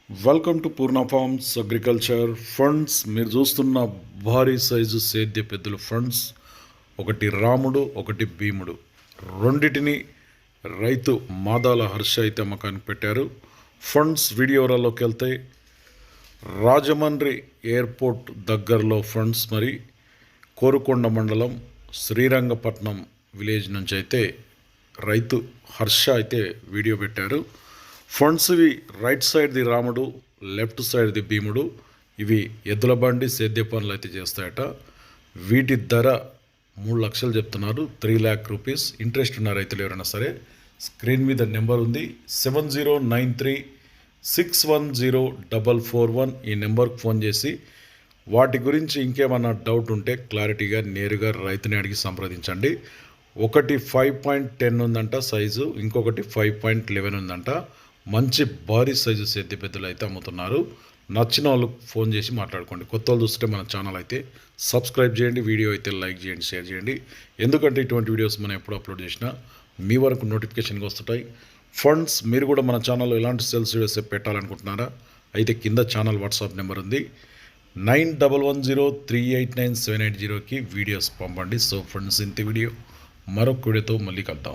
Welcome to Purna forms agriculture funds. మీరు చూస్తున్న భారీ సైజు సేద్య పెద్దలు ఫండ్స్, ఒకటి రాముడు ఒకటి భీముడు, రెండిటిని రైతు మాదాల హర్ష అయితే అమ్మకానికి పెట్టారు. ఫండ్స్ వీడియోలోకి వెళ్తే రాజమండ్రి ఎయిర్పోర్ట్ దగ్గరలో ఫండ్స్, మరి కోరుకొండ మండలం శ్రీరంగపట్నం విలేజ్ నుంచి అయితే రైతు హర్ష అయితే వీడియో పెట్టారు. ఫండ్స్ ఇవి రైట్ సైడ్ది రాముడు, లెఫ్ట్ సైడ్ది భీముడు. ఇవి ఎద్దుల బండి సేద్య పనులు అయితే చేస్తాయట. వీటి ధర 3 లక్షలు చెప్తున్నారు, 3 lakh రూపీస్. ఇంట్రెస్ట్ ఉన్న రైతులు ఎవరైనా సరే స్క్రీన్ మీద నెంబర్ ఉంది 7093610441. ఈ నెంబర్కి ఫోన్ చేసి వాటి గురించి ఇంకేమన్నా డౌట్ ఉంటే క్లారిటీగా నేరుగా రైతుని అడిగి సంప్రదించండి. ఒకటి 5.10 ఉందంట సైజు, ఇంకొకటి 5.11 ఉందంట. మంచి భారీ సైజు సేద్య పెద్దలు అయితే అమ్ముతున్నారు. నచ్చిన వాళ్ళు ఫోన్ చేసి మాట్లాడుకోండి. కొత్త వాళ్ళు చూస్తే మన ఛానల్ అయితే సబ్స్క్రైబ్ చేయండి, వీడియో అయితే లైక్ చేయండి, షేర్ చేయండి. ఎందుకంటే ఇటువంటి వీడియోస్ మనం ఎప్పుడు అప్లోడ్ చేసినా మీ వరకు నోటిఫికేషన్గా వస్తుంటాయి. ఫండ్స్ మీరు కూడా మన ఛానల్లో ఎలాంటి సేల్స్ వీడియోస్ పెట్టాలనుకుంటున్నారా అయితే కింద ఛానల్ వాట్సాప్ నెంబర్ ఉంది 9110389780కి వీడియోస్ పంపండి. సో ఫ్రెండ్స్, ఇంత వీడియో మరొక వీడియోతో మళ్ళీ కలుద్దాం.